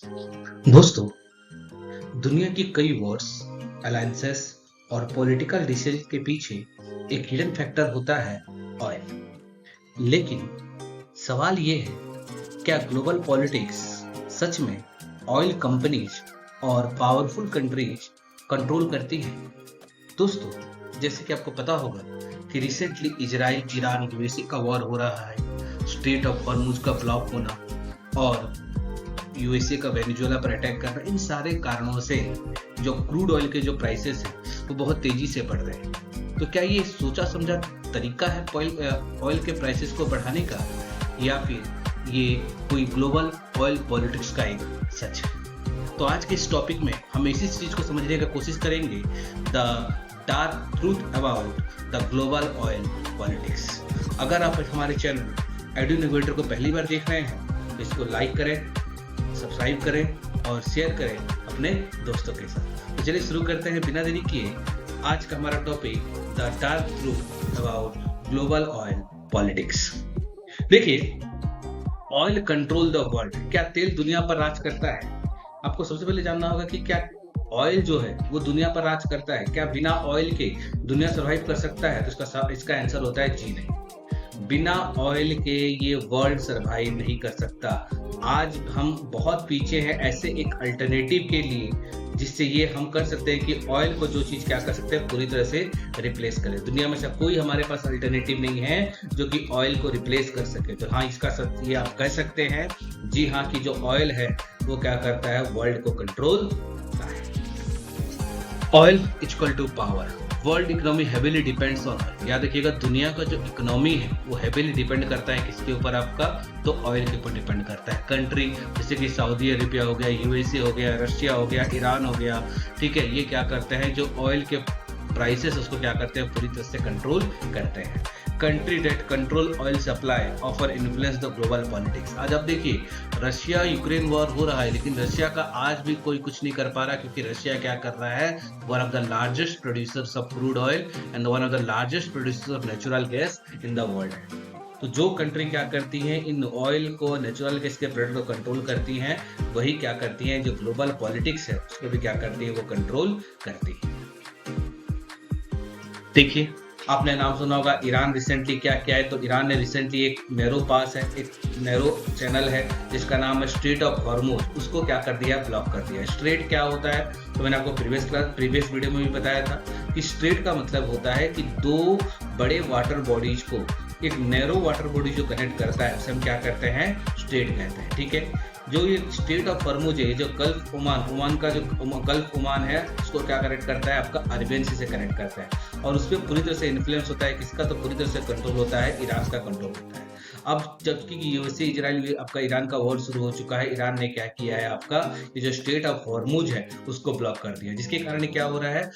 दोस्तों, दुनिया की कई वॉर्स, अलायंसेस और पॉलिटिकल डिसीजन के पीछे एक हिडन फैक्टर होता है ऑयल। लेकिन सवाल ये है, क्या ग्लोबल पॉलिटिक्स सच में ऑयल कंपनीज और पावरफुल कंट्रीज कंट्रोल करती है? दोस्तों, जैसे कि आपको पता होगा कि रिसेंटली इजराइल, ईरान, यूएसए का वॉर हो रहा है। स्ट्रेट ऑफ हॉर्मुज का ब्लॉक होना और यूएसए का वेनेजुएला पर अटैक करना, इन सारे कारणों से जो क्रूड ऑयल के जो प्राइसेस हैं वो बहुत तेजी से बढ़ रहे हैं। तो क्या ये सोचा समझा तरीका है ऑयल के प्राइसेस को बढ़ाने का, या फिर ये कोई ग्लोबल ऑयल पॉलिटिक्स का एक सच है? तो आज के इस टॉपिक में हम इसी चीज को समझने की कोशिश करेंगे, the dark truth about the global oil politics. अगर आप हमारे चैनल एडू इनोवेटर को पहली बार देख रहे हैं तो इसको लाइक करें, सब्सक्राइब करें और शेयर करें अपने दोस्तों के साथ। तो चलिए शुरू करते हैं बिना देरी किए। आज का हमारा topic, the dark truth about global oil politics. देखिए, ऑयल कंट्रोल द वर्ल्ड। क्या तेल दुनिया पर राज करता है? आपको सबसे पहले जानना होगा कि क्या ऑयल जो है वो दुनिया पर राज करता है? क्या बिना ऑयल के दुनिया सर्वाइव कर सकता है? तो इसका आंसर होता है जी नहीं। बिना ऑयल के ये वर्ल्ड सर्वाइव नहीं कर सकता। आज हम बहुत पीछे हैं ऐसे एक अल्टरनेटिव के लिए, जिससे ये हम कर सकते हैं कि ऑयल को जो चीज क्या कर सकते हैं, पूरी तरह से रिप्लेस करें। दुनिया में से कोई हमारे पास अल्टरनेटिव नहीं है जो कि ऑयल को रिप्लेस कर सके। तो हाँ, इसका ये आप कह सकते हैं, जी हाँ, कि जो ऑयल है वो क्या करता है, वर्ल्ड को कंट्रोल करता है। Oil equal to power. World economy heavily depends on oil. याद रखिएगा, दुनिया का जो इकोनॉमी है वो हेवीली डिपेंड करता है किसके ऊपर? आपका तो ऑयल के ऊपर डिपेंड करता है। कंट्री जैसे कि सऊदी अरेबिया हो गया, यूएसए हो गया, रशिया हो गया, ईरान हो गया, ठीक है, ये क्या करते हैं, जो ऑयल के प्राइसेस उसको क्या करते हैं, पूरी तरह से कंट्रोल करते हैं। Country that control oil supply offer influence the global politics. आज आप देखिए, रशिया यूक्रेन वॉर हो रहा है, लेकिन रशिया का आज भी कोई कुछ नहीं कर पा रहा, क्योंकि रशिया क्या कर रहा है, one of the largest producers of crude oil and one of the largest producers of natural gas in the world है। तो जो कंट्री क्या करती हैं, इन ऑयल को, नेचुरल गैस के प्रोडक्ट को कंट्रोल करती हैं, वही क्या करती हैं, जो ग्लोबल पॉलिटिक्स है उसको भी क्या करती है, वो कंट्रोल करती है। देखिए, आपने नाम सुना होगा ईरान रिसेंटली क्या किया है। तो ईरान ने रिसेंटली एक नैरो पास है, एक नैरो चैनल है जिसका नाम है स्ट्रेट ऑफ हॉर्मुज, उसको क्या कर दिया, ब्लॉक कर दिया। स्ट्रेट क्या होता है, तो मैंने आपको प्रीवियस वीडियो में भी बताया था कि स्ट्रेट का मतलब होता है कि दो बड़े वाटर बॉडीज को एक नैरो वाटर बॉडी जो कनेक्ट करता है उसे हम क्या करते हैं, स्ट्रेट कहते हैं। ठीक है, जो ये स्ट्रेट ऑफ हॉर्मुज है, जो गल्फ ओमान का जो गल्फ ओमान है, उसको क्या कनेक्ट करता है, आपका अरेबियन सी से कनेक्ट करता है, और उस पर पूरी तरह से इन्फ्लुएंस होता है किसका, तो पूरी तरह से कंट्रोल होता है, ईरान का कंट्रोल होता है। अब जबकि यूएसए इजराइल, आपका ईरान का वॉर शुरू हो चुका है, ईरान ने क्या किया है, आपका ये जो स्ट्रेट ऑफ हॉर्मुज है उसको ब्लॉक कर दिया, जिसके कारण क्या हो रहा है,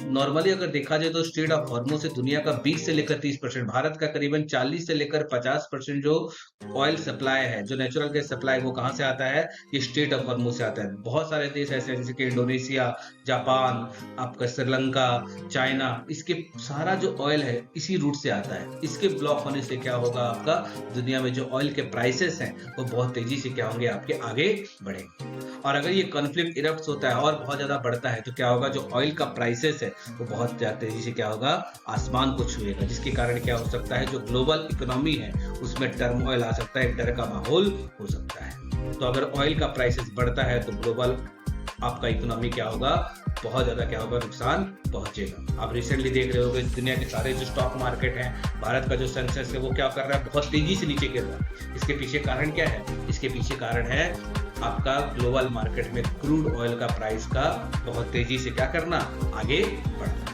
नॉर्मली अगर देखा जाए तो स्ट्रेट ऑफ हॉर्मुज से दुनिया का 20 से लेकर 30%, भारत का करीबन 40 से लेकर 50% जो ऑयल सप्लाई है, जो नेचुरल गैस सप्लाई, वो कहां से आता है, ये स्ट्रेट ऑफ हॉर्मुज से आता है। बहुत सारे देश ऐसे हैं जैसे कि इंडोनेशिया, जापान, आपका श्रीलंका, चाइना, इसके सारा जो ऑयल है इसी रूट से आता है। इसके ब्लॉक होने से क्या होगा, आपका दुनिया में जो ऑयल के प्राइसेस हैं वो बहुत तेजी से क्या होंगे, आपके आगे बढ़ेंगे। और अगर ये कॉन्फ्लिक्ट इरप्ट होता है और बहुत ज्यादा बढ़ता है तो क्या होगा, जो ऑयल का प्राइसेस है वो बहुत ज्यादा तेजी से क्या होगा, आसमान को छुएगा, जिसके कारण क्या हो सकता है, जो ग्लोबल इकोनॉमी है उसमें टर्मोइल आ सकता है, डर का माहौल हो सकता है। तो अगर ऑयल का प्राइसेस बढ़ता है तो ग्लोबल आपका इकोनॉमी क्या होगा, बहुत ज्यादा क्या होगा, नुकसान पहुंचेगा। आप रिसेंटली देख रहे होगे दुनिया के सारे जो स्टॉक मार्केट है, भारत का जो सेंसेक्स है वो क्या कर रहा है, बहुत तेजी से नीचे गिर रहा है। इसके पीछे कारण क्या है, इसके पीछे कारण है आपका ग्लोबल मार्केट में क्रूड ऑयल का प्राइस का बहुत तेजी से क्या करना, आगे बढ़ना।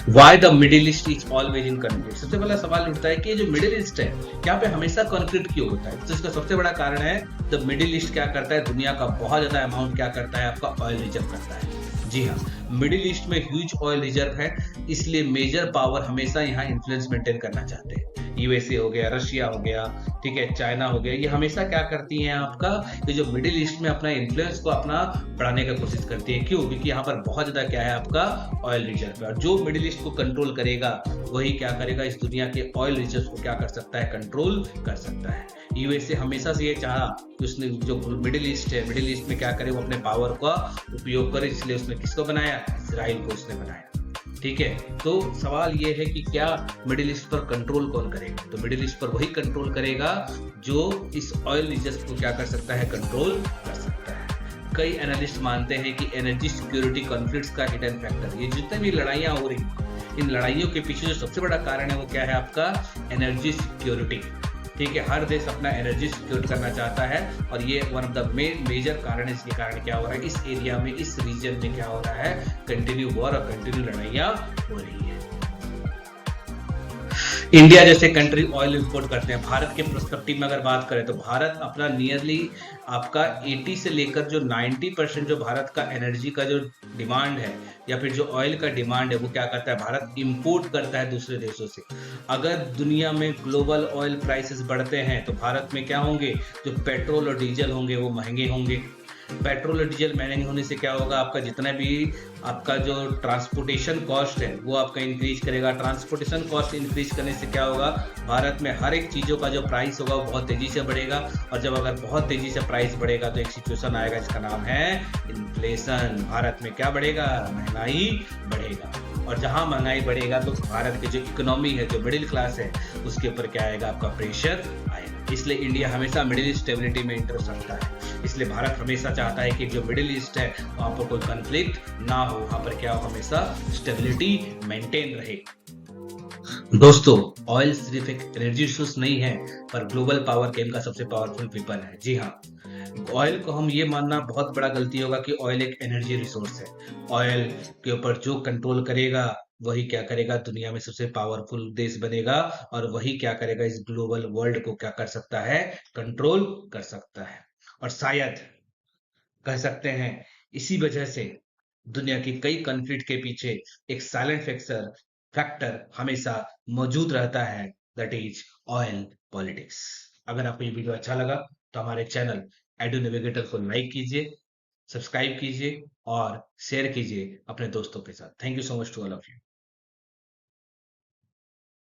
Why the Middle East is always in conflict? सबसे पहला सवाल उठता है कि ये जो मिडिल ईस्ट है यहाँ पे हमेशा कॉन्फ्लिक्ट क्यों होता है? तो इसका सबसे बड़ा कारण है, द मिडिल ईस्ट क्या करता है, दुनिया का बहुत ज्यादा अमाउंट क्या करता है, आपका ऑयल रिजर्व करता है। जी हाँ, मिडिल ईस्ट में ह्यूज ऑयल रिजर्व है, इसलिए मेजर पावर हमेशा यहाँ इन्फ्लुएंस मेंटेन करना चाहते हैं। यूएसए हो गया, रशिया हो गया, ठीक है, चाइना हो गया, ये हमेशा क्या करती हैं आपका, ये जो मिडिल ईस्ट में अपना इन्फ्लुएंस को अपना बढ़ाने का कोशिश करती है। क्यों? क्योंकि यहाँ पर बहुत ज्यादा क्या है आपका ऑयल रिजर्व है, और जो मिडिल ईस्ट को कंट्रोल करेगा वही क्या करेगा, इस दुनिया के ऑयल रिजर्व को क्या कर सकता है, कंट्रोल कर सकता है। यूएसए हमेशा से ये चाहा कि उसने जो मिडिल ईस्ट है, मिडिल ईस्ट में क्या करे, वो अपने पावर का उपयोग करे, इसलिए उसने किसको बनाया, इसराइल को उसने बनाया। ठीक है, तो सवाल ये है कि क्या मिडिल ईस्ट पर कंट्रोल कौन करेगा, तो मिडिल ईस्ट पर वही कंट्रोल करेगा जो इस ऑयल रिजर्व को क्या कर सकता है, कंट्रोल कर सकता है। कई एनालिस्ट मानते हैं कि एनर्जी सिक्योरिटी कॉन्फ्लिक्ट्स का हिडन फैक्टर, ये जितने भी लड़ाइयां हो रही, इन लड़ाइयों के पीछे जो सबसे बड़ा कारण है वो क्या है आपका, एनर्जी सिक्योरिटी। ठीक है, हर देश अपना एनर्जी सिक्योर करना चाहता है, और ये वन ऑफ द मेजर कारण है। इसके कारण क्या हो रहा है, इस एरिया में, इस रीजन में क्या हो रहा है, कंटिन्यू वॉर और कंटिन्यू लड़ाइयां हो रही है। इंडिया जैसे कंट्री ऑयल इंपोर्ट करते हैं। भारत के पर्सपेक्टिव में अगर बात करें तो भारत अपना नियरली आपका 80 से लेकर जो 90% जो भारत का एनर्जी का जो डिमांड है, या फिर जो ऑयल का डिमांड है, वो क्या करता है, भारत इंपोर्ट करता है दूसरे देशों से। अगर दुनिया में ग्लोबल ऑयल प्राइसेस बढ़ते हैं तो भारत में क्या होंगे, जो पेट्रोल और डीजल होंगे वो महंगे होंगे। पेट्रोल और डीजल महंगे होने से क्या होगा, आपका जितना भी आपका जो ट्रांसपोर्टेशन कॉस्ट है वो आपका इंक्रीज करेगा। ट्रांसपोर्टेशन कॉस्ट इंक्रीज करने से क्या होगा, भारत में हर एक चीज़ों का जो प्राइस होगा वो बहुत तेजी से बढ़ेगा, और जब अगर बहुत तेजी से प्राइस बढ़ेगा तो एक सिचुएशन आएगा जिसका नाम है इन्फ्लेशन। भारत में क्या बढ़ेगा, महंगाई बढ़ेगा, और जहां महंगाई बढ़ेगा तो भारत की जो इकोनॉमी है, जो मिडिल क्लास है, उसके ऊपर क्या आएगा, आपका प्रेशर आएगा। इसलिए इंडिया हमेशा मिडिल ईस्ट स्टेबिलिटी में इंटरेस्ट रखता है। इसलिए भारत हमेशा चाहता है कि जो मिडिल ईस्ट है वहां पर कोई कंफ्लिक्ट ना हो, वहां पर क्या हो, हमेशा स्टेबिलिटी मेंटेन रहे। दोस्तों, ऑयल सिर्फ एक एनर्जी रिसोर्स नहीं है, पर ग्लोबल पावर गेम का सबसे पावरफुल वेपन है। जी हाँ, ऑयल को हम ये मानना बहुत बड़ा गलती होगा कि ऑयल एक एनर्जी रिसोर्स है। ऑयल के ऊपर जो कंट्रोल करेगा वही क्या करेगा, दुनिया में सबसे पावरफुल देश बनेगा, और वही क्या करेगा, इस ग्लोबल वर्ल्ड को क्या कर सकता है, कंट्रोल कर सकता है। और शायद कह सकते हैं इसी वजह से दुनिया की कई कॉन्फ्लिक्ट के पीछे एक साइलेंट फैक्टर फैक्टर हमेशा मौजूद रहता है, दैट इज ऑयल पॉलिटिक्स। अगर आपको ये वीडियो अच्छा लगा तो हमारे चैनल एडू नेविगेटर को लाइक कीजिए, सब्सक्राइब कीजिए और शेयर कीजिए अपने दोस्तों के साथ। Thank you so much to all of you.